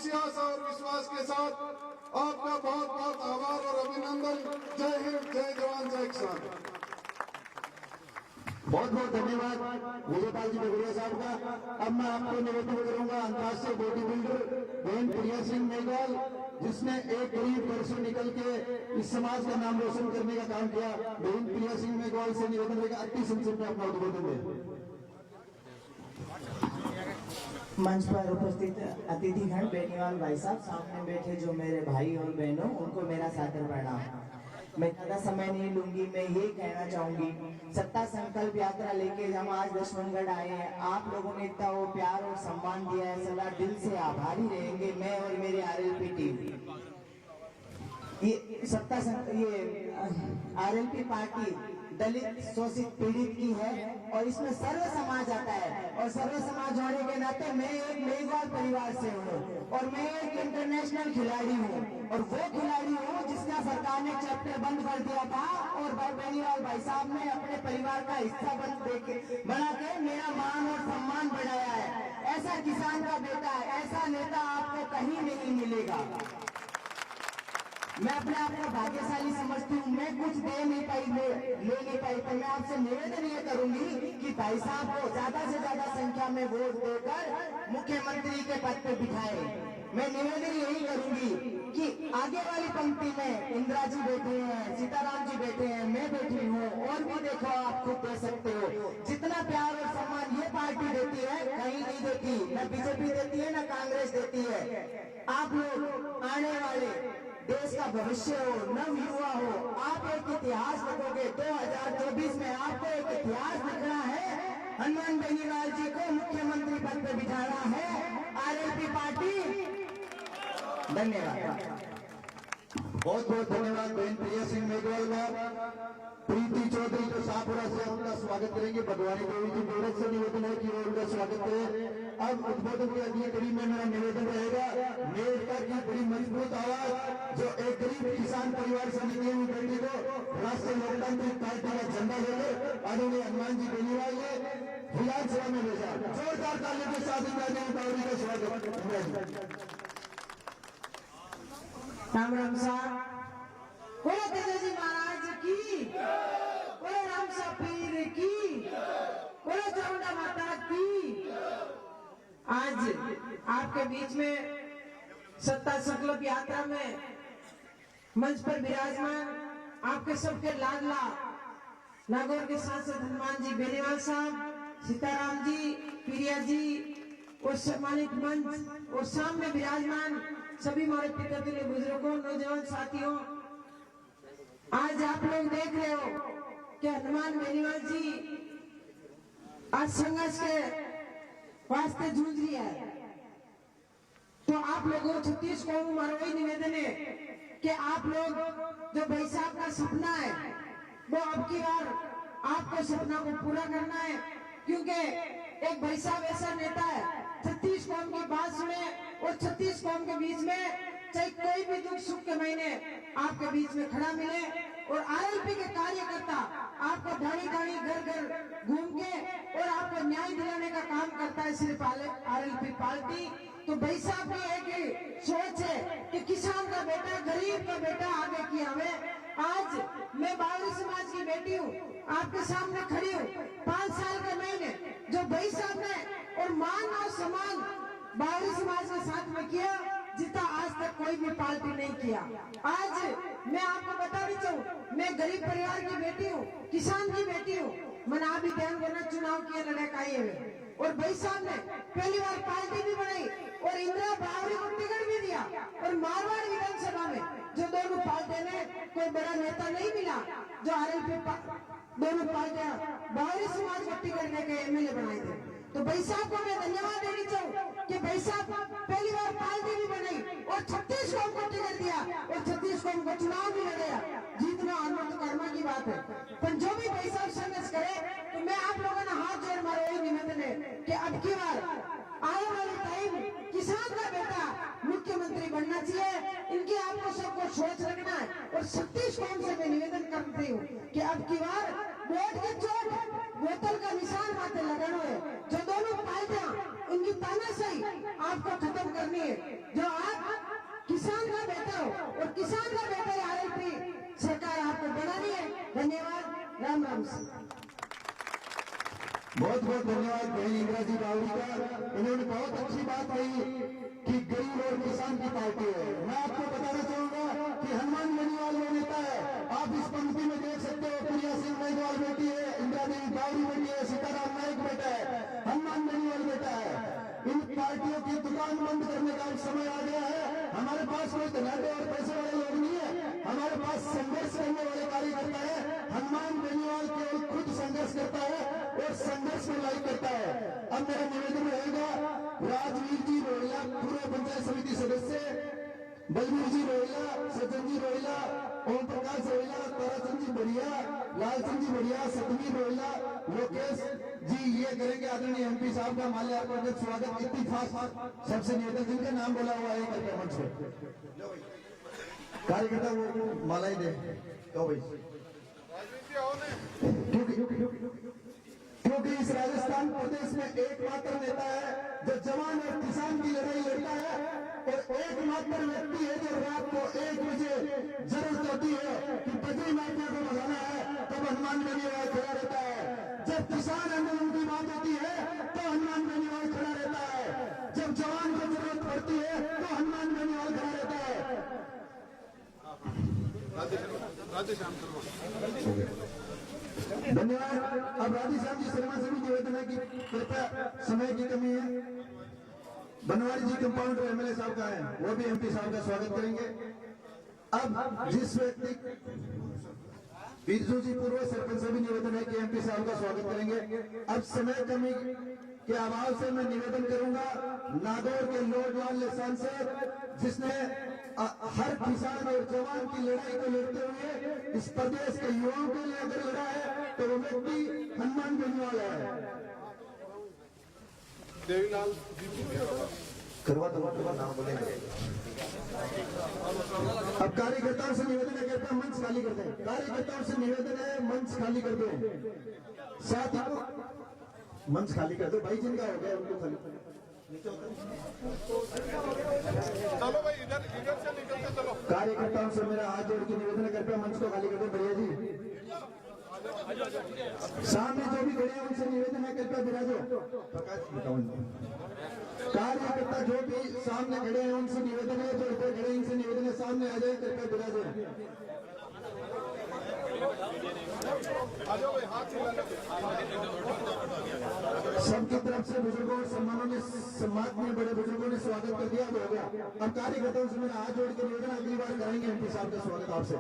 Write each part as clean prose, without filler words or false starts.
विश्वास और विश्वास के साथ आपका बहुत बहुत आभार और अभिनंदन। जय हिंद, जय जवान, जय किसान। बहुत बहुत धन्यवाद विजयपाल जी बगड़िया साहब का। अब मैं आपको निवेदन करूंगा अंतर्राष्ट्रीय बॉडी बिल्डर बहन प्रिया सिंह मेघवाल, जिसने एक गरीब घर से निकल के इस समाज का नाम रोशन करने का काम किया। बहन प्रिया सिंह मेघवाल से निवेदन रहेगा अति संक्षिप्त में अपना उद्बोधन दें। मंच पर उपस्थित अतिथिगण, बेनीवाल भाई साहब, सामने बैठे जो मेरे भाई और बहनों, उनको मेरा सादर प्रणाम। मैं ज्यादा समय नहीं लूंगी। मैं ये कहना चाहूंगी, सत्ता संकल्प यात्रा लेके हम आज दशमनगढ़ आए हैं। आप लोगों ने इतना वो प्यार और सम्मान दिया है, सदा दिल से आभारी रहेंगे मैं और मेरे आरएलपी टीम। ये आरएलपी पार्टी दलित शोषित पीड़ित की है और इसमें सर्व समाज आता है, और सर्व समाज होने के नाते मैं एक मेघवाल परिवार से हूँ और मैं एक इंटरनेशनल खिलाड़ी हूँ, और वो खिलाड़ी हूँ जिसका सरकार ने चैप्टर बंद कर दिया था और बेनीवाल भाई साहब ने अपने परिवार का हिस्सा बना के मेरा मान और सम्मान बढ़ाया है। ऐसा किसान का बेटा, ऐसा नेता आपको कहीं नहीं मिलेगा। मैं अपने आप को भाग्यशाली समझती हूँ। मैं कुछ दे नहीं पाई, ले नहीं पाई, तो मैं आपसे निवेदन ये करूंगी कि भाई साहब को ज्यादा से ज्यादा संख्या में वोट देकर मुख्यमंत्री के पद पे बिठाए। मैं निवेदन यही करूंगी कि आगे वाली पंक्ति में इंदिरा जी बैठे हैं, सीताराम जी बैठे हैं, मैं बैठी हूँ, और भी देखो आप खुद दे सकते हो। जितना प्यार और सम्मान ये पार्टी देती है कहीं नहीं देती, न बीजेपी देती है न कांग्रेस देती है। आप लोग आने वाले देश का भविष्य हो, नव युवा हो, आप एक इतिहास लिखोगे। 2024 में आपको एक इतिहास लिखना है। हनुमान बेनीवाल जी को मुख्यमंत्री पद पर बिठाना है आरएलपी पार्टी। धन्यवाद। बहुत बहुत धन्यवाद बहन प्रिया सिंह मेघवाल का। प्रीति चौधरी जो शाहपुरा से उनका स्वागत करेंगे। भगवानी देवी जी मेरठ से निवेदन है कि वो उनका स्वागत करें। अब उद्बोधन की अगली कड़ी में मेरा निवेदन रहेगा, मेरठ की बड़ी मजबूत आवाज जो एक गरीब किसान परिवार से निकली हुई बेटी को राष्ट्रीय लोकतांत्रिक पार्टी का झंडा लेकर आदरणीय हनुमान जी बेनीवाल ने विधानसभा में भेजा। जोरदार तालियों के साथ का स्वागत। राम राम साहब, बोलो तेजाजी महाराज की, बोलो राम सा पीर की, बोलो चामुंडा माता की। आज आपके बीच में सत्ता संकल्प यात्रा में मंच पर विराजमान आपके सबके लाडला नागौर के सांसद हनुमान जी बेनीवाल साहब, सीताराम जी, प्रिया जी और सम्मानित मंच और सामने विराजमान सभी हमारे पिता के लिए बुजुर्गों, नौजवान साथियों, आज आप लोग देख रहे हो कि हनुमान बेनीवाल जी आज संघर्ष के वास्ते जूझ रही है। तो आप लोगों छत्तीस को हमारा वही निवेदन है कि आप लोग जो भाई साहब का सपना है वो अब की बार आपको सपना को पूरा करना है, क्योंकि एक भाई साहब ऐसा नेता है 36 कौम की बात सुने और 36 कौम के बीच में चाहे कोई भी दुख सुख के महीने आपके बीच में खड़ा मिले, और आरएलपी के कार्यकर्ता आपको ढाणी ढाणी घर घर घूम के और आपको न्याय दिलाने का काम करता है सिर्फ आरएलपी पार्टी। तो भाई साहब की एक सोच है कि किसान का बेटा, गरीब का बेटा आगे किया हमें। आज मैं बावरी समाज की बेटी हूँ, आपके सामने खड़ी हूँ। 5 साल के महीने जो भाई साहब ने और मान और सम्मान बावरी समाज के साथ में किया, जितना आज तक कोई भी पार्टी नहीं किया। आज मैं आपको बताना चाहूँ, मैं गरीब परिवार की बेटी हूँ, किसान की बेटी हूँ। मैंने आप भी ध्यान करना, चुनाव किए लड़े हुए, और भाई साहब ने पहली बार पार्टी भी बनाई और इंदिरा बावरी को टिकट भी दिया, और मारवाड़ विधानसभा में जो दोनों पार्टियों ने कोई बड़ा नेता नहीं मिला, जो आरएलपी दोनों पार्टियां बावरी समाज को टिकट देकर एमएलए बनाए थे। तो भाई साहब को मैं धन्यवाद देनी चाहूँ कि भाई साहब पहली बार पार्टी भी बनाई और 36 कौम को टिकट दिया और 36 कौम को चुनाव भी लड़ाया। जीतना और मत कर्मा की बात है, पर जो भी भाई साहब संघर्ष करे, तो मैं आप लोगों ने हाथ जोड़ मारा वही निवेदन है कि अब की बार आने वाले टाइम किसान का बेटा मुख्यमंत्री बनना चाहिए। इनकी आपको सबको सोच रखना है, और 36 कौम से मैं निवेदन करती हूँ कि अब की बार वोट के चोट बोतल का निशान माथे लगाना है। जो दोनों पार्टियां उनकी तानाशाही आपको खत्म करनी है। जो आप किसान का बेटा हो और किसान का बेटा आरएलपी सरकार आपको बनानी है। धन्यवाद। राम राम सिंह। बहुत बहुत धन्यवाद बहन इंदिराजी बावरी का। इन्होंने बहुत अच्छी बात कही कि गरीब और किसान की पार्टी है। मैं आपको बताना चाहूंगा कि हनुमान बेनीवाल वो नेता है। आप इस पंक्ति में देख सकते हो, प्रिया सिंह मेघवाल बेटी है, इंदिरा देवी बावरी बेटी है, सीताराम नायक बेटा है, हनुमान बेनीवाल बेटा है। इन पार्टियों की दुकान बंद करने का समय आ गया है। हमारे पास कोई धनाढ़ और पैसे वाले लोग नहीं है, हमारे पास संघर्ष करने वाले कार्यकर्ता है। हनुमान बेनीवाल केवल खुद संघर्ष करता है और संघर्ष में लाइक करता है। अब मेरा निवेदन रहेगा, राजवीर जी रोहिला पूर्व पंचायत समिति सदस्य, बलवीर जी रोहिला, सज्जन जी रोहिला, ओम प्रकाश रोहिला, ताराचंद जी बढ़िया, लालचंद जी बढ़िया, सतमीर रोहिला, लोकेश जी ये करेंगे आदरणीय एमपी साहब का माल्यार्पण कर स्वागत। इतनी फास्ट सबसे निवेदन, जिनका नाम बोला हुआ है करके मंच पे कार्यकर्ता वो माला ही दे तो भाई, क्योंकि इस राजस्थान प्रदेश में एकमात्र नेता है जो जवान और किसान की लड़ाई लड़ता है और एकमात्र व्यक्ति है जो रात को 1 बजे जरूरत होती है कि बजरी माफिया को भगाना है तब हनुमान बेनीवाल खड़ा रहता है। जब किसान आंदोलन की बात होती है तो हनुमान बेनीवाल खड़ा रहता है। जब जवान को जरूरत पड़ती है तो हनुमान बेनीवाल खड़ा रहता है। धन्यवाद। अब राधेश्याम जी शर्मा से भी निवेदन है कि कृपया, समय की कमी है, बनवारी जी कंपाउंडर एमएलए साहब का है, वो भी एमपी साहब का स्वागत करेंगे। अब जिस व्यक्ति बिरजू जी पूर्व सरपंच से भी निवेदन है कि एमपी साहब का स्वागत करेंगे। अब समय कमी के अभाव से मैं निवेदन करूंगा नागौर के लोडवाल निशान से, जिसने हर किसान और जवान की लड़ाई को लड़ते हुए इस प्रदेश के युवाओं के लिए अगर लड़ा है तो वो व्यक्ति हनुमान बेनीवाल है। देवीलाल करवा दो, नाम बोलेंगे। अब कार्यकर्ताओं से निवेदन है, कृपया मंच खाली कर दें। कार्यकर्ताओं से निवेदन है, मंच खाली कर दें। साथ ही मंच खाली कर दो भाई, जिनका हो गया उनको खाली। चलो भाई, इधर से निकलते चलो। कार्यकर्ताओं से मेरा हाथ जोड़ के निवेदन है, कृपया मंच को खाली कर दो। बढ़िया जी, सामने जो भी खड़े हैं उनसे निवेदन है, कृपया विराजो। कार्यकर्ता जो भी सामने खड़े हैं उनसे निवेदन है, जो ऊपर खड़े हैं इनसे निवेदन है, सामने आ जाए, कृपया विराजो। सबकी तरफ से बुजुर्गों और सम्मानों ने, सम्मान में बड़े बुजुर्गों ने स्वागत कर दिया, हो गया। अब कार्यकर्ताओं से मेरा हाथ जोड़ के निवेदन, अगली बार कराएंगे एमपी साहब का स्वागत आपसे।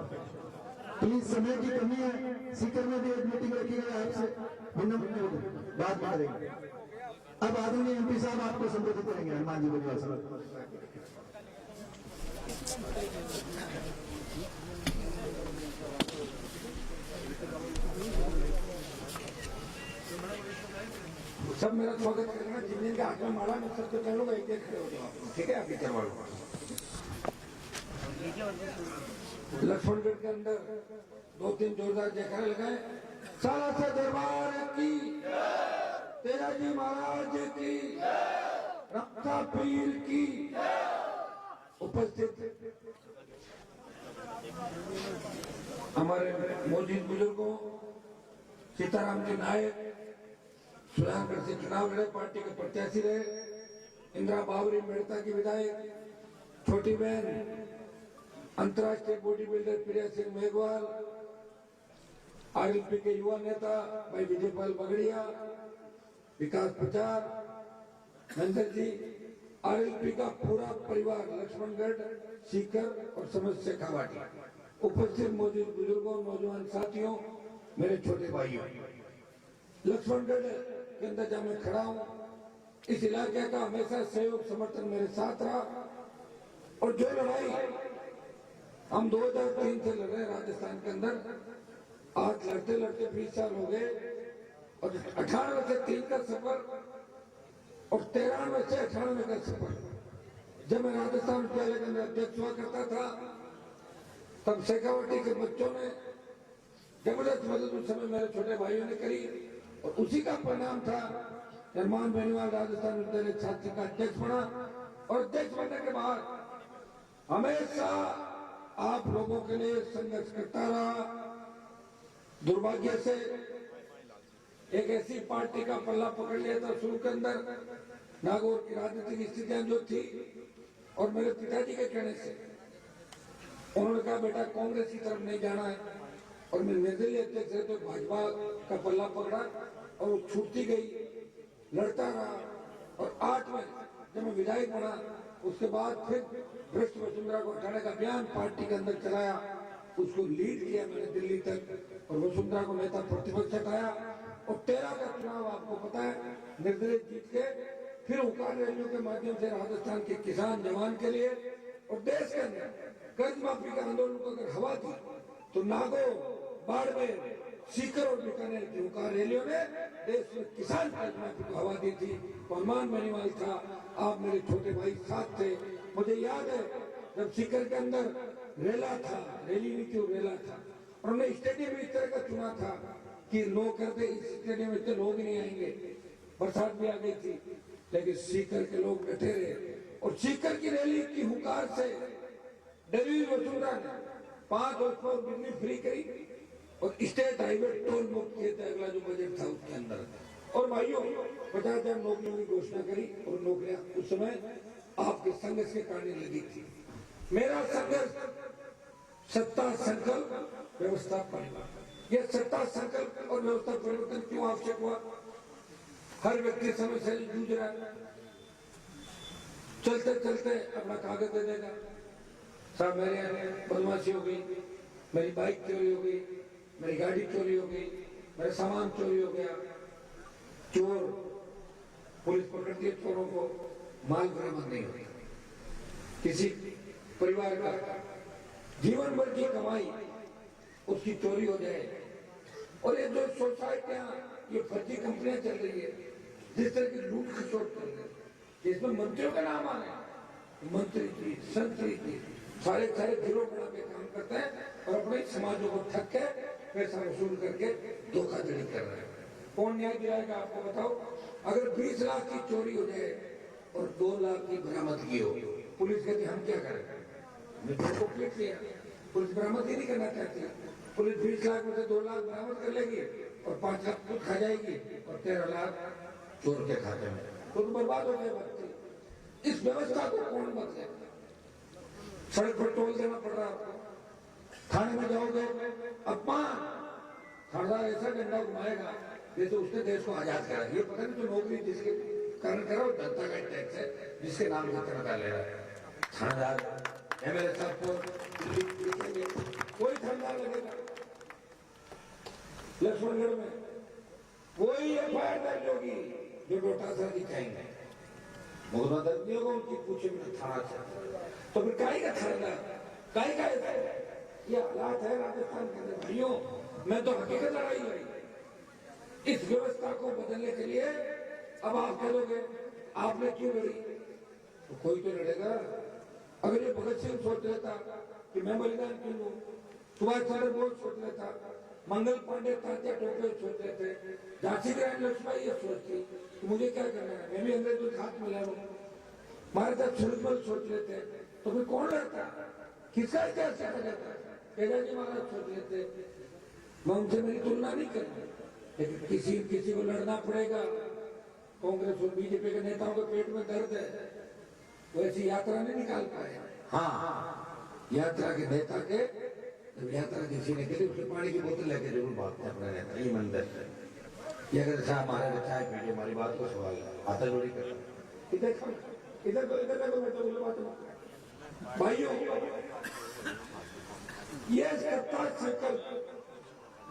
प्लीज, समय की कमी है, सीकर में भी एक मीटिंग रखी गई है, आपसे विनम्र बात करेंगे। अब आदरणीय एमपी साहब आपको संबोधित करेंगे। हनुमान जी बेनीवाल साहब। सब मेरा स्वागत करेंगे। जिन जिन के हाथ में माला में सबसे पहले लोग एक खड़े हो जाओ, ठीक है? आपकी करवा लो। लक्ष्मणगढ़ के अंदर 2-3 जोरदार जयकारे लगाए। साला से दरबार की, तेरा जी महाराज की, रक्षा पीर की। उपस्थित हमारे मौजूद बुजुर्गों, सीताराम जी नायक सुजानगढ़ से चुनाव लड़े, पार्टी के प्रत्याशी रहे, इंदिरा बावरी मेड़ता की विधायक, छोटी बहन अंतर्राष्ट्रीय बॉडी बिल्डर प्रिया सिंह मेघवाल, आरएलपी के युवा नेता भाई विजयपाल बगड़िया, विकास प्रचार, नंदन जी, आरएलपी का पूरा परिवार, लक्ष्मणगढ़, सीकर और समस्त शेखावाटी, उपस्थित मौजूद बुजुर्गों, नौजवान साथियों, मेरे छोटे भाइयों। लक्ष्मणगढ़ के अंदर जहाँ मैं खड़ा हूँ, इस इलाके का हमेशा सहयोग समर्थन मेरे साथ रहा और जो लड़ाई हम 2003 से लड़ रहे हैं राजस्थान के अंदर, आज लड़ते लड़ते 20 साल हो गए और 98 से 3 का सफर और 93 से 98 का सफर। जब मैं राजस्थान विद्यालय के अंदर अध्यक्ष हुआ करता था तब शेखावाटी के बच्चों ने जबरदस्त मदद उस समय मेरे छोटे भाइयों ने करी और उसी का परिणाम था निर्माण बेनीवाल राजस्थान विद्यालय छात्र का अध्यक्ष बना और अध्यक्ष बनने के बाद हमेशा आप लोगों के लिए संघर्ष करता रहा। दुर्भाग्य से एक ऐसी पार्टी का पल्ला पकड़ लिया था शुरू के अंदर, नागौर की राजनीतिक स्थितियां जो थी, और मेरे पिताजी के कहने से उन्होंने कहा बेटा कांग्रेस की तरफ नहीं जाना है, और मैं निर्दलीय अध्यक्ष है तो भाजपा का पल्ला पकड़ा और वो छूटती गई, लड़ता रहा। और 8 में जब मैं विधायक बना उसके बाद फिर भ्रष्ट वसुंधरा को हटाने का अभियान पार्टी के अंदर चलाया, उसको लीड किया मैंने दिल्ली तक, और वसुंधरा को नेता प्रतिपक्ष हटाया। और 13 का चुनाव आपको पता है निर्दलीय जीत के फिर हुकार रैलियों के माध्यम से राजस्थान के किसान जवान के लिए और देश के अंदर कर्ज माफी के आंदोलन को अगर हवा थी तो नागौर, बाड़मेर, सीकर और बीकानेर की हुकार रैलियों ने देश में किसान कर्ज माफी को हवा दी थी। फरमान बेनीवाल था, आप मेरे छोटे भाई साथ थे। मुझे याद है जब सीकर के अंदर रेला था, रैली नहीं थी, रेला था, और उन्होंने स्टेडियम इस तरह का चुना था कि लोग कहते इस स्टेडियम में तो लोग नहीं आएंगे, बरसात भी आ गई थी, लेकिन सीकर के लोग डटे रहे। और सीकर की रैली की हुकार से डरी वसुंधरा ने 5 वर्ष पर बिजली फ्री करी और स्टेट हाईवे टोल मुक्त किए थे, अगला जो बजट था उसके अंदर। और भाइयों 50,000 नौकरियों की घोषणा करी, और नौकरियां उस समय आपके संघर्ष के कारण लगी थी। मेरा संघर्ष सत्ता संकल्प व्यवस्था परिवर्तन, यह सत्ता संकल्प और व्यवस्था परिवर्तन क्यों आवश्यक हुआ? हर व्यक्ति समस्या से जूझ रहा है, चलते चलते अपना कागज दे देगा, साहब मेरे यहाँ बदमाशी हो गई, मेरी बाइक चोरी हो गई, मेरी गाड़ी चोरी हो गई, मेरा सामान चोरी हो गया। चोर, पुलिस पकड़ती है चोरों को, माल बरामद नहीं होता। किसी परिवार का जीवन भर की कमाई उसकी चोरी हो जाए। और ये जो सोसाइटियां, ये फर्जी कंपनियां चल रही है, जिस तरह की लूट खसोट कर रही है, इसमें मंत्रियों का नाम आ रहा है, मंत्री जी, संतरी जी, सारे गिरोह बना के काम करते हैं और अपने समाजों को ठग के पैसा वसूल करके धोखाधड़ी कर रहे हैं। कौन न्याय दिलाएगा आपको बताओ? अगर 20 लाख की चोरी हो जाए और 2 लाख की बरामदगी हो, पुलिस कहती हम क्या करें? को पीट लिया, पुलिस बरामदगी नहीं करना चाहती, पुलिस 20 लाख में से 2 लाख बरामद कर लेगी और 5 लाख खुद खा जाएगी और 13 लाख चोर के खाते में, तो बर्बाद हो गए बच्चे। इस व्यवस्था को कौन बदले? सड़क पर टोल देना पड़ रहा आपको, थाने में जाओगे अपमान, थानेदार ऐसा डंडा घुमाएगा जैसे उसने देश को आजाद करा। ये पता नहीं तो नौकरी जिसके कारण करा वो जनता का टैक्स है, जिसके नाम से तनख्वाह ले रहा है। थानेदार एमएलए साहब को कोई थानेदार लगेगा लक्ष्मणगढ़ में, कोई एफआईआर दर्ज होगी जो डोटासरा दिखाएंगे, मुकदमा दर्ज नहीं होगा उनकी पूछे बिना थाना से। तो फिर काई का थानेदार, काई का ये हालात है राजस्थान के अंदर। भाइयों मैं तो हकीकत लड़ाई लड़ी, इस व्यवस्था को बदलने के लिए। अब आप कहोगे आपने क्यों लड़ी, तो कोई तो लड़ेगा। अगर ये भगत सिंह सोच लेता कि मैं बलिदान क्यों लूं, सुभाष चंद्र बोस सोच लेता, मंगल पांडे, तात्या टोपे सोच लेते, झांसी की रानी लक्ष्मीबाई ये सोचती तो मुझे क्या करना है, मैं भी अंग्रेजों के हाथ मिला लूं, हमारे साथ सूरजमल सोच लेते, तो फिर कौन लड़ता? किसका इतिहास याद रहता? केदारजी महाराज सोच लेते। मैं उनसे मेरी तुलना नहीं करूं, लेकिन किसी को लड़ना पड़ेगा। कांग्रेस और बीजेपी के नेताओं के पेट में दर्द है, वो ऐसी यात्रा नहीं निकाल पाए। हाँ, यात्रा के नेता के यात्रा किसी ने कही उसके पानी की बोतल लेके जरूर भागते अपने नेता ईमानदार। ये अगर साहब हमारे चाय पीजिए, हमारी बात को सवाल आता जोड़ी कर इधर भाइयों, ये सत्ता संकल्प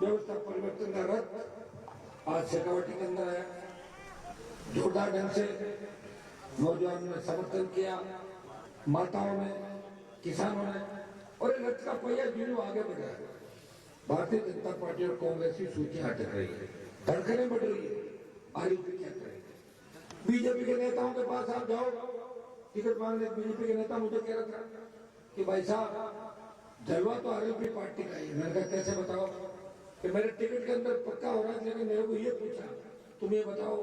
व्यवस्था परिवर्तन का रथ आज शेखावाटी के अंदर आया। जोरदार ढंग से नौजवानों ने समर्थन किया, माताओं ने, किसानों ने, और ये रथ का पहिया जो आगे बढ़ रहा है। भारतीय जनता पार्टी और कांग्रेस की सूचियां अटक रही है, धड़कनें बढ़ रही है, आरएलपी क्या करेगी? बीजेपी के नेताओं के पास आप जाओ, टिकट मांगने बीजेपी के नेता मुझे कह रहा था कि भाई साहब जलवा तो आरएलपी पार्टी का ही। मैंने कहा कैसे बताओ? कि मेरे टिकट के अंदर पक्का हो रहा है, लेकिन मेरे को ये पूछा तुम ये बताओ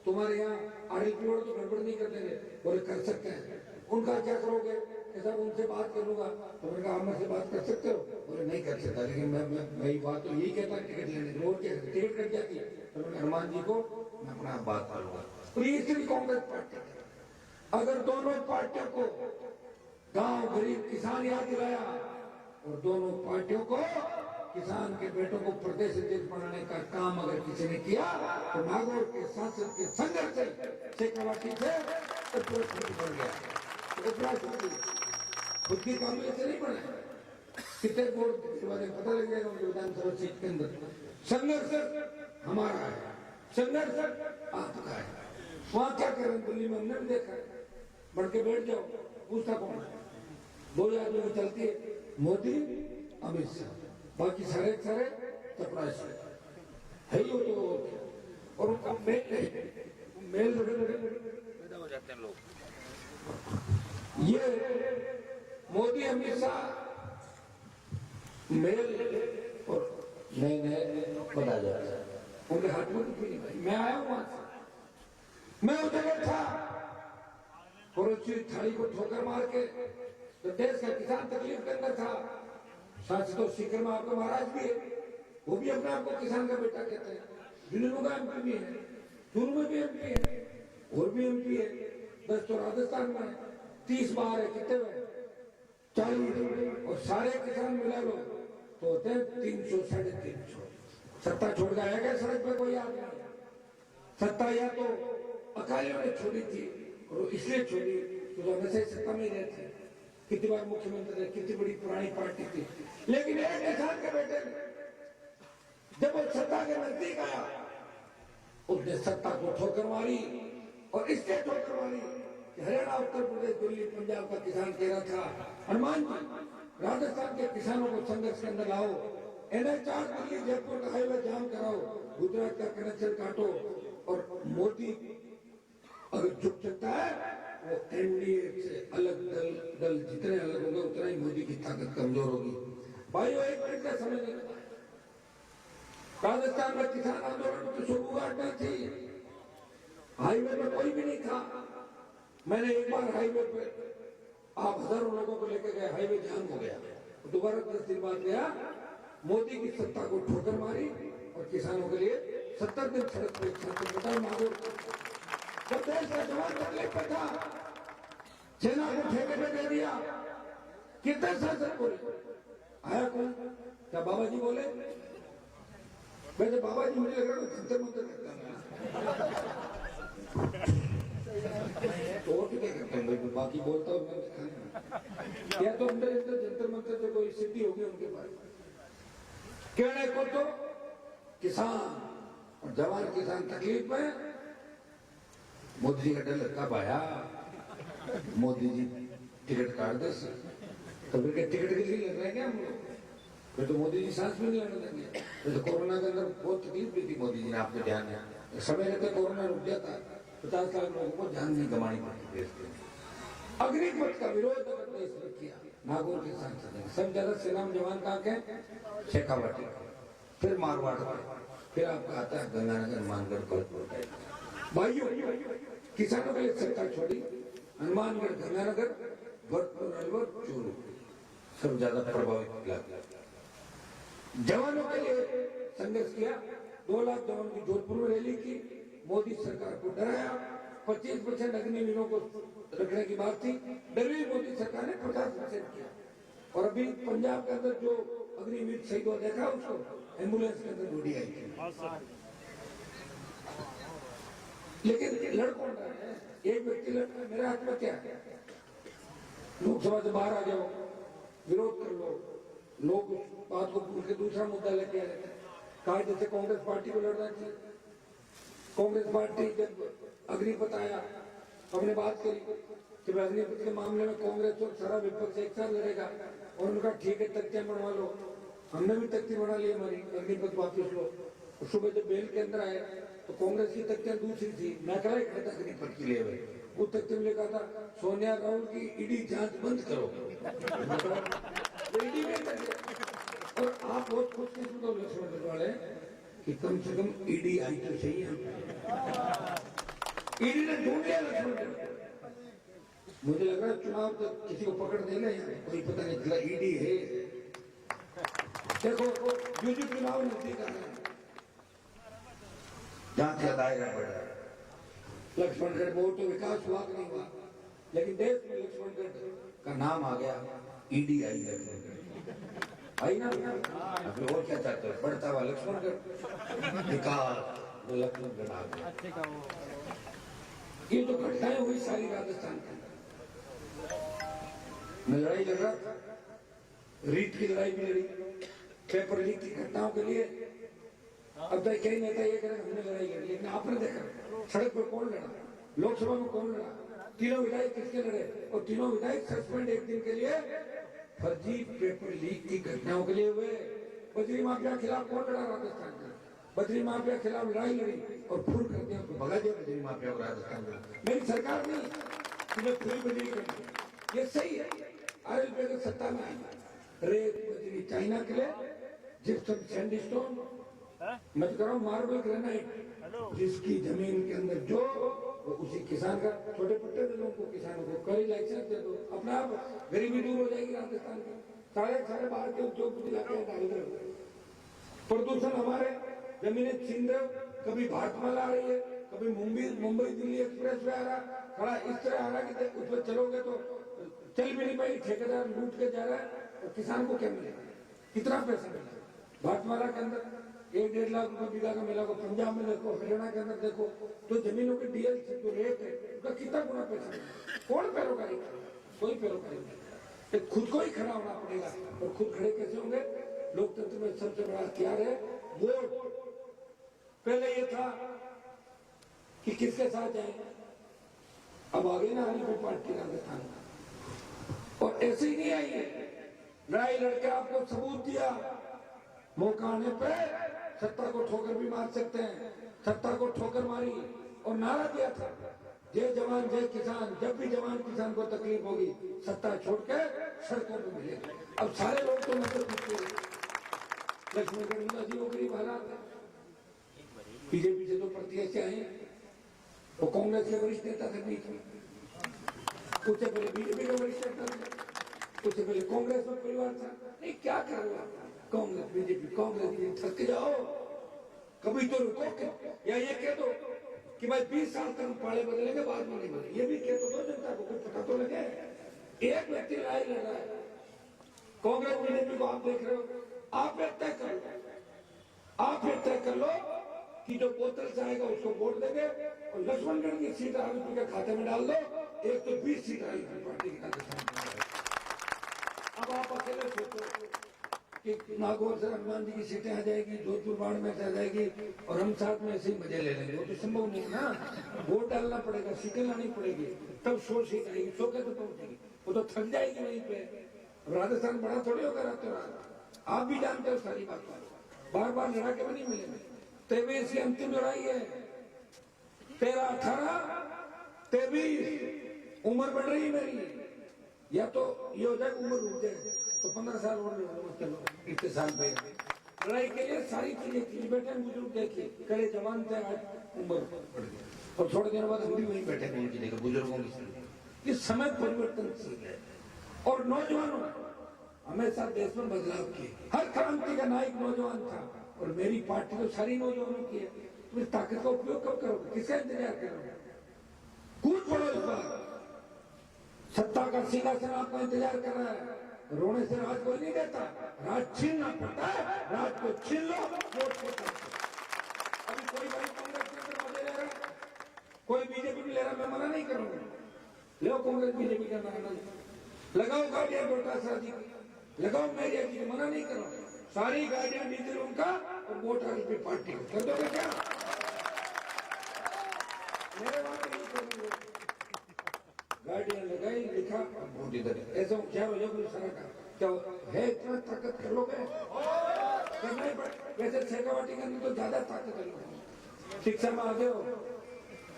तुम्हारे यहाँ आरएलपी वाले तो गड़बड़ नहीं कर देंगे, बोले कर सकते हैं। उनका क्या करोगे? साहब उनसे बात कर लूंगा। तो मैंने कहा आप मुझसे बात कर सकते हो? बोले नहीं कर सकता, लेकिन मैं बात तो यही कहता टिकट लेने और क्या टिकट कट जाती है। तो मैंने हनुमान जी को मैं अपना बात कर लूंगा। तो ये सिर्फ कांग्रेस पार्टी है। अगर दोनों पार्टियों को गांव गरीब किसान याद दिलाया और दोनों पार्टियों को किसान के बेटों को प्रदेश अध्यक्ष बनाने का काम अगर किसी ने किया तो नागौर के सांसद के संघर्ष से शेखावाटी से बढ़ गया। उपराष्ट्रपति खुद की कांग्रेस से नहीं बने, कितने वोट पता लग जाएगा उनके विधानसभा सीट के अंदर। संघर्ष हमारा है, संघर्ष आपका है। वहां क्या करें दिल्ली में हमने भी देखा है, बढ़ के बैठ जाओ, पूछता कौन है? 2000 में चलती है मोदी अमित शाह, बाकी सारे चपरासी है ही हो तो। और उनका मेल पैदा हो जाते हैं लोग। ये मोदी अमित शाह मेल और नए बता जाते हैं उनके हाथ में कुछ नहीं भाई। मैं आया हूं वहां से, मैं उस जगह था और उस थाली को ठोकर मार के तो देश का किसान तकलीफ के अंदर था। साथ तो सीकर में आपका महाराज भी है, वो भी अपने आप को किसान का बेटा कहते हैं। झुंझुनू का एमपी भी है, चूरू में भी एमपी है और भी एमपी है। 10 तो राजस्थान में है, 30 बार है, कितने में 40 और सारे किसान मिला लो तो होते हैं 300 साढ़े 300। सत्ता छोड़ के आया क्या सड़क पे कोई आदमी? सत्ता या तो अकालियों ने छोड़ी थी और इसलिए छोड़ी तो हमेशा सत्ता में रहते। कितनी बार मुख्यमंत्री रहे, कितनी बड़ी पुरानी पार्टी थी, लेकिन एक किसान के बेटे ने जब वो सत्ता के नजदीक आया उसने सत्ता को ठोकर मारी और इसके ठोकर मारी कि हरियाणा, उत्तर प्रदेश, दिल्ली, पंजाब का किसान कह रहा था हनुमान जी राजस्थान के किसानों को संघर्ष के अंदर लाओ, NH4 दिल्ली जयपुर का हाईवे जाम कराओ, गुजरात का कनेक्शन काटो। और मोदी अगर झुक सकता है वो एनडीए से अलग दल जितने अलग होंगे उतना ही मोदी की ताकत कमजोर होगी। भाई एक मिनट का समय नहीं लगा। राजस्थान में किसान आंदोलन तो शुरुआत में थी, हाईवे में कोई भी नहीं था। मैंने एक बार हाईवे पे आप हजारों लोगों को लेकर गए, हाईवे जाम हो गया, दोबारा 10 दिन बाद गया, मोदी की सत्ता को ठोकर मारी और किसानों के लिए 70 दिन सड़क पे बताए मांगो। जब देश का जवान तकलीफ पे था, सेना को ठेके पे दे दिया। कितने सांसद बोले? आया कौन? क्या बाबा जी बोले? वैसे बाबा जी मुझे लग रहा है जंतर मंतर करता तो क्या करते हैं, बाकी बोलता हूँ या तो अंदर अंदर जंतर मंतर से कोई सिद्धि होगी उनके पास। कहने को तो किसान और जवान किसान तकलीफ में, मोदी जी का डर कब आया? मोदी जी टिकट काट दे तो फिर टिकट के लिए लग रहे हैं क्या हम लोग? फिर तो मोदी जी सांस भी नहीं लेने देंगे। जैसे कोरोना के अंदर बहुत तकलीफ भी थी मोदी जी ने, आपने ध्यान दिया समय रहते कोरोना रुक जाता, 50 लाख लोगों को जान नहीं गंवानी पड़ती देश के। अग्निपथ का विरोध अगर देश ने किया, नागौर के सांसद ने सब ज्यादा सेना में जवान कहा के शेखावाटी, फिर मारवाड़, फिर आपका आता है गंगानगर, मानगढ़, कोलकाता। भाइयों किसानों के लिए सरकार छोड़ी, हनुमानगढ़, गंगानगर, भरतपुर, अलवर, चूरू सब ज्यादा प्रभावित लगा। जवानों के लिए संघर्ष किया, 2 लाख जवान की जोधपुर में रैली की, मोदी सरकार को डराया। 25% अग्निवीरों को रखने की बात थी, डरी मोदी सरकार ने 50% किया। और अभी पंजाब के अंदर जो अग्निवीर शहीद हुआ देखा उसको एम्बुलेंस के अंदर ढूंढी आई थी। लेकिन लड़ कौन रहा है? एक व्यक्ति लड़ रहा है, मेरे हाथ में क्या है? लोकसभा से बाहर आ जाओ, विरोध कर लो, लोग उस बात को भूल के दूसरा मुद्दा लेके आ जाते हैं। कहा जैसे कांग्रेस पार्टी को लड़ना चाहिए। कांग्रेस पार्टी जब अग्निपथ आया हमने बात करी कि अग्निपथ के मामले में कांग्रेस और सारा विपक्ष एक साथ लड़ेगा, और उनका ठीक है तख्तियां बनवा लो। हमने भी तख्ती बना ली, हमारी अग्निपथ वापिस लो। सुबह जब बेल के अंदर आए तो कांग्रेस की तख्तियां दूसरी थी, मैं कहा अग्निपथ के लिए वो तख्ती में लिखा था सोनिया राहुल की ईडी जांच बंद करो। ईडी में और आप बहुत खुशकिस्मत हो लक्ष्मण वाले कि कम से कम ईडी आई तो सही है। ईडी ने ढूंढ लिया लक्ष्मणगढ़ को। मुझे लग रहा है चुनाव तक किसी को पकड़ देंगे यहाँ, कोई पता नहीं चला ईडी है। देखो जो चुनाव नजदीक आ रहे हैं, जहां से दायरा बढ़ रहा है। लक्ष्मणगढ़ बोर्ड तो विकास हुआ कि नहीं हुआ, लेकिन देश में लक्ष्मणगढ़ का नाम आ गया, ईडी आई लक्ष्मणगढ़ आई ना। अभी और क्या चाहते हो, बढ़ता हुआ लक्ष्मणगढ़ विकास, लक्ष्मणगढ़ आ गया। ये जो घटनाएं हुई सारी राजस्थान के अंदर, मैं लड़ाई लड़ रहा था, रीट की लड़ाई भी लड़ी, पेपर लीक की घटनाओं के लिए। अब तक कई नेता ये कह रहे हमने लड़ाई लड़ी, लेकिन आपने देखा सड़क पर कौन लड़ा, लोकसभा में कौन लड़ा, तीनों विधायक किसके लड़े, और तीनों विधायक सस्पेंड एक दिन के लिए फर्जी पेपर लीक की घटनाओं के लिए हुए। बजरी माफिया खिलाफ कौन लड़ा राजस्थान में, बजरी माफिया खिलाफ लड़ाई लड़ी और फुल कर दिया, उसको भगा दिया बजरी माफिया को राजस्थान में। मेरी सरकार नहीं, तुम्हें पूरी बजरी कर दी, ये सही है। आरएलपी की सत्ता में आई, रेत बजरी चाइना के लिए, जिप्सम सैंडस्टोन, मैं तो कह रहा हूँ मार्बल ग्रेनाइट, जिसकी जमीन के अंदर जो वो उसी किसान का, छोटे पट्टे दे दो उनको, किसानों को कई लाइसेंस दे दो, अपने आप गरीबी दूर हो जाएगी राजस्थान की। सारे बाहर के उद्योग इलाके डाल दो, प्रदूषण हमारे जमीनें छीन रहे हो। कभी भारतमाला आ रही है, कभी मुंबई दिल्ली एक्सप्रेस वे आ रहा, खड़ा इस तरह आ रहा कि उस पर चलोगे तो चल भी नहीं पाएगी, ठेकेदार लूट के जा रहा है, और किसान को क्या मिलेगा, कितना पैसा मिलेगा। भारतमाला के अंदर 1-1.5 लाख रुपए बीघा का मिला को, पंजाब में देखो, हरियाणा के अंदर देखो, तो जमीनों के डीएल जो रेट है उसका कितना गुना पैसा मिला। कौन पैरोकारी, कोई पैरोकारी नहीं, खुद को ही खड़ा होना पड़ेगा। और खुद खड़े कैसे होंगे, लोकतंत्र में सबसे बड़ा हथियार है वोट। पहले ये था कि किसके साथ जाए, अब आ गई ना आरएलपी पार्टी राजस्थान में, और ऐसे ही नहीं आई है, लड़ाई लड़के आपको सबूत दिया, मौका आने पे सत्ता को ठोकर भी मार सकते हैं। सत्ता को ठोकर मारी और नारा दिया था, जय जवान जय किसान, जब भी जवान किसान को तकलीफ होगी सत्ता छोड़ के सड़कों पर मिले। अब सारे लोग तो मतलब लक्ष्मणगढ़ में अजीब गरीब हालात है। बीजेपी से तो प्रत्याशी आए, वो कांग्रेस के वरिष्ठ नेता थे बीच में, उससे पहले बीजेपी का वरिष्ठ नेता था, उससे पहले कांग्रेस में परिवार था। नहीं क्या कर रहे हो, कांग्रेस बीजेपी थक जाओ, कभी तो रुको, या ये कह दो कि भाई 20 साल तक पाले बदलेंगे, बाद में नहीं बदले, ये भी कह दो जनता को, कुछ पता तो लगे। एक व्यक्ति लड़ाई लड़ रहा है, कांग्रेस बीजेपी को आप देख रहे हो, आप तय कर लो, आप ये तय कर लो कि जो बोतल से आएगा उसको वोट देंगे, और लक्ष्मणगढ़ की सीट आरएलपी के खाते में डाल दो, एक तो 20 सीट आरएलपी पार्टी की राजस्थान। अब आप अकेले सोचो कि नागौर से हनुमान जी की सीटें आ जाएगी, जोधपुर बाड़मेर से आ जाएगी, और हम साथ में ऐसे ही मजे ले लेंगे, वो तो संभव नहीं ना। वोट डालना पड़ेगा, सीटें लानी पड़ेगी, तब 100 सीट आएगी, 100 के तो पहुंचेगी, वो तो थक जाएगी वहीं पे। राजस्थान बड़ा थोड़ी होगा रातों रात, आप भी जानते हो सारी बात, बार बार लड़ा के नहीं मिलेंगे। 23 अंतिम लड़ाई है, 13, 18, 23 उम्र बढ़ रही है मेरी, या तो ये हो जाए उम्र रुक जाए तो 15 साल और चलो, इतने साल पे लड़ाई के लिए सारी चीजें थी। बेटे बुजुर्ग देखिए, कड़े जवान थे, आज उम्र बढ़ गई, और थोड़े दिनों बाद हम भी वहीं बैठे हैं उनकी देखो, बुजुर्गों की। ये समय परिवर्तनशील है, और नौजवानों हमेशा देश में बदलाव किए। हर क्रांति का नायक नौजवान था, और मेरी पार्टी तो सारी नौजवानों की है। तुम इस ताकत का उपयोग कब करोगे, किसका इंतजार करोगे? कूद पड़ो इस बार, सत्ता का सिंहासन आपका इंतजार कर रहा है। रोने से राज कोई नहीं देता, राज छीनना पड़ता है, राज को छीन लो, वोट को अभी कोई भाई कांग्रेस के अंदर मजे ले रहा है, कोई बीजेपी भी ले रहा, मैं मना नहीं करूंगा, लो कांग्रेस बीजेपी का नारा लगाओ, गाड़ियां गोटा शादी लगाओ, मेरी जी मना नहीं करो, सारी गाड़ियां डीजल उनका और वोट आरएलपी पार्टी को कर दोगे क्या? मेरे वहां नहीं करेंगे, गाड़ियां लगाई, लिखा, वोट इधर। ऐसा क्या हो जाए सारा का क्या है, इतना ताकत कर लोगे, करना ही पड़े। वैसे शेखावाटी के अंदर तो ज्यादा ताकत है, लोग शिक्षा में आगे हो,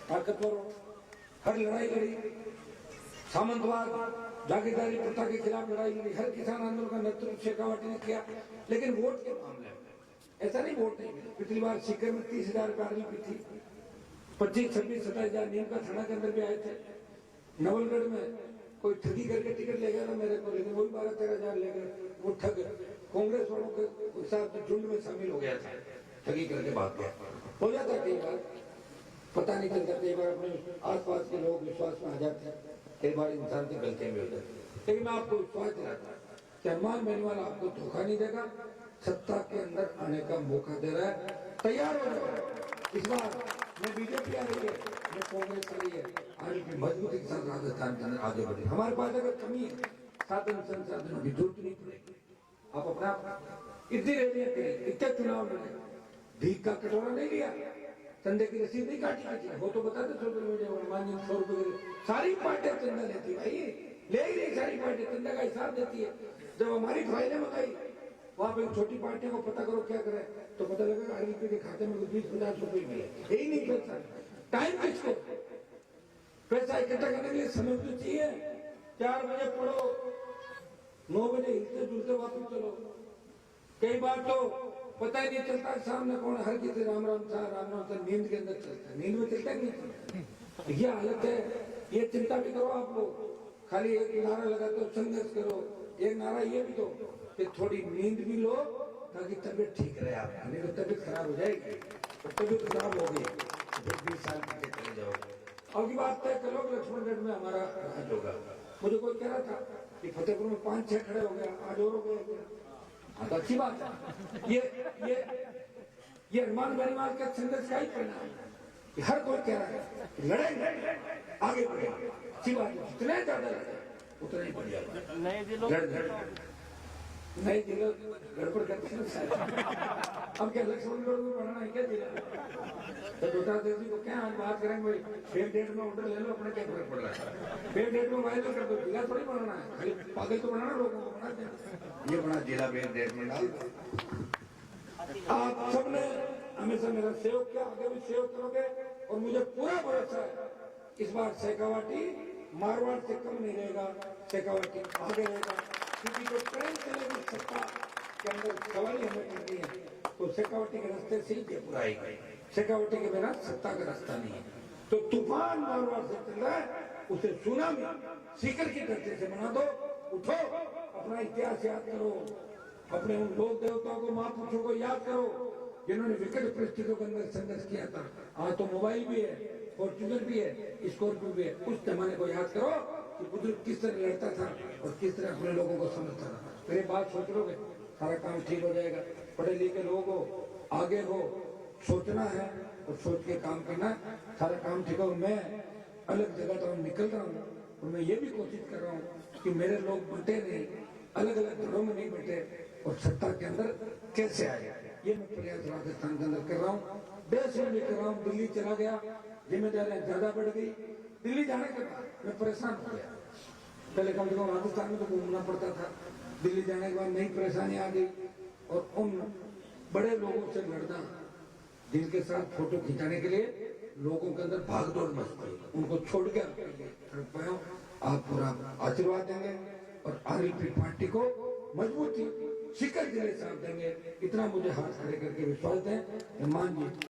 ताकतवर हो, हर लड़ाई लड़ी, सामंतवाद जागीरदारी प्रथा के खिलाफ लड़ाई लड़ी, हर किसान आंदोलन का नेतृत्व शेखावाटी ने किया। लेकिन वोट के मामले में ऐसा नहीं, वोट नहीं मिला। पिछली बार सीकर में 30,000 रुपये आरएलपी थी, 25-26 27,000 नीम का थाना के अंदर भी आए थे। नवलगढ़ में कोई ठगी करके टिकट ले गया था मेरे को, लेकिन वही 12-13 हजार ले गए। वो ठग कांग्रेस वालों के साथ झुंड में शामिल हो गया था, ठगी करके भाग गया। हो जाता कई बार, पता नहीं चलता, कई बार अपने आसपास के लोग विश्वास में आ जाते हैं, कई बार इंसान की गलतियां भी हो जाती है। लेकिन मैं आपको विश्वास दिलाता कि हनुमान बेनीवाल आपको धोखा नहीं देगा, सत्ता के अंदर आने का मौका दे रहा है। तैयार हो जाओ। इस बार मैं बीजेपी आ रही है, मैं कांग्रेस आ रही है, आज की मजबूती के साथ राजस्थान के अंदर आगे बढ़े। हमारे पास अगर कमी है, साधन संसाधनों की जरूरत नहीं पड़ेगी। आप अपना इतनी रैलियां करें, इतने चुनाव लड़े, भीख का कटोरा नहीं लिया, चंदे की रसीद नहीं काटी किसी, वो तो बताते सोशल मीडिया पर मान 100 रुपए। सारी पार्टियां चंदा लेती है भाई, ले ही नहीं सारी पार्टियां चंदा का हिसाब देती है। जब हमारी फाइलें मंगाई, वहां पे छोटी पार्टियों को पता करो क्या करे, तो पता लगा आरएलपी के खाते में 20-50 रुपए मिले। यही नहीं पैसा, टाइम किसको, पैसा इकट्ठा करने के लिए समय तो चाहिए। 4 बजे पढ़ो, 9 बजे हिलते जुलते वापस चलो। कई बार तो पता ही नहीं चलता सामने कौन, हर किसी राम राम सा नींद के अंदर चलता है, नींद में चलता ही नहीं। ये हालत है, ये चिंता भी करो आप लोग। खाली एक नारा लगाते हो संघर्ष करो, एक नारा ये भी दो कि थोड़ी नींद भी लो ताकि तबीयत ठीक रहे आपकी, नहीं तो तबीयत खराब हो जाएगी। तो तबीयत खराब होगी फिर 20 साल पीछे चले जाओगे। अब की बात तय करो, लक्ष्मणगढ़ में हमारा राज होगा। मुझे कोई कह रहा था कि फतेहपुर में 5-6 खड़े हो गया, आज और हो गए। हाँ तो अच्छी बात है। ये हनुमान बेनीवाल का संघर्ष का ही परिणाम है कि हर कोई कह रहा है लड़ेंगे, आगे बढ़ेंगे। अच्छी बात है, जितने ज्यादा लड़े उतना ही बढ़ जाएगा। नए जिलों गड़बड़ करते हैं। अब क्या लक्ष्मणगढ़ में पढ़ना है क्या जिला? तो डॉक्टर देव जी को क्या आज बात करेंगे भाई, 1.5 में ऑर्डर ले लो, अपने क्या फर्क पड़ रहा है? 1.5 में वायरल कर दो, जिला थोड़ी बनाना है, खाली पागल तो बनाना, लोगों को बना देना। ये बड़ा जिला 1.5 में डाल दो। आप सबने हमेशा मेरा सहयोग किया, आगे भी सहयोग करोगे, और मुझे पूरा भरोसा है इस बार शेखावाटी मारवाड़ से कम नहीं रहेगा, शेखावाटी आगे रहेगा। क्योंकि जो ट्रेन चलेगी सत्ता के अंदर सवारी हमें करनी है, तो शेखावाटी के रास्ते से ही जयपुर आएगी। शेखावाटी के बिना सत्ता का रास्ता नहीं है। तो तूफान मारवाड़ से चल रहा है, उसे सुनामी सीकर की धरती से बना दो। उठो, अपना इतिहास याद करो, अपने उन लोक देवताओं को, महापुरुषों को याद करो जिन्होंने विकट परिस्थितियों के अंदर संघर्ष किया था। आज तो मोबाइल भी है, फॉर्च्यूनर भी है, स्कॉर्पियो भी है। उस जमाने को याद करो कि बुजुर्ग किस तरह लड़ता था और किस तरह अपने लोगों को समझता था। मेरे बात सोच लोगे, सारा काम ठीक हो जाएगा। पढ़े लिखे लोग हो, आगे हो, सोचना है और सोच के काम करना, सारा काम ठीक हो। मैं अलग जगह तो निकल रहा हूँ, और मैं ये भी कोशिश कर रहा हूँ कि मेरे लोग बटे नहीं, अलग अलग घरों में नहीं बैठे, और सत्ता के अंदर कैसे आए, ये मैं प्रयास राजस्थान के अंदर कर रहा हूँ, देश में भी कर रहा हूँ। दिल्ली चला गया, जिम्मेदारियां ज्यादा बढ़ गई। दिल्ली जाने के बाद मैं परेशान हो गया। पहले कम से कम राजस्थान में तो घूमना पड़ता था, दिल्ली जाने के बाद नई परेशानी आ गई। और उन बड़े लोगों से लड़ना, जिनके साथ फोटो खिंचाने के लिए लोगों के अंदर भागदौड़ मचती है, उनको छोड़ के आप पूरा आशीर्वाद देंगे और आरएलपी पार्टी को मजबूती शिखर जिले से आप देंगे, इतना मुझे हाथ खड़े करके विश्वास दें। मान जी।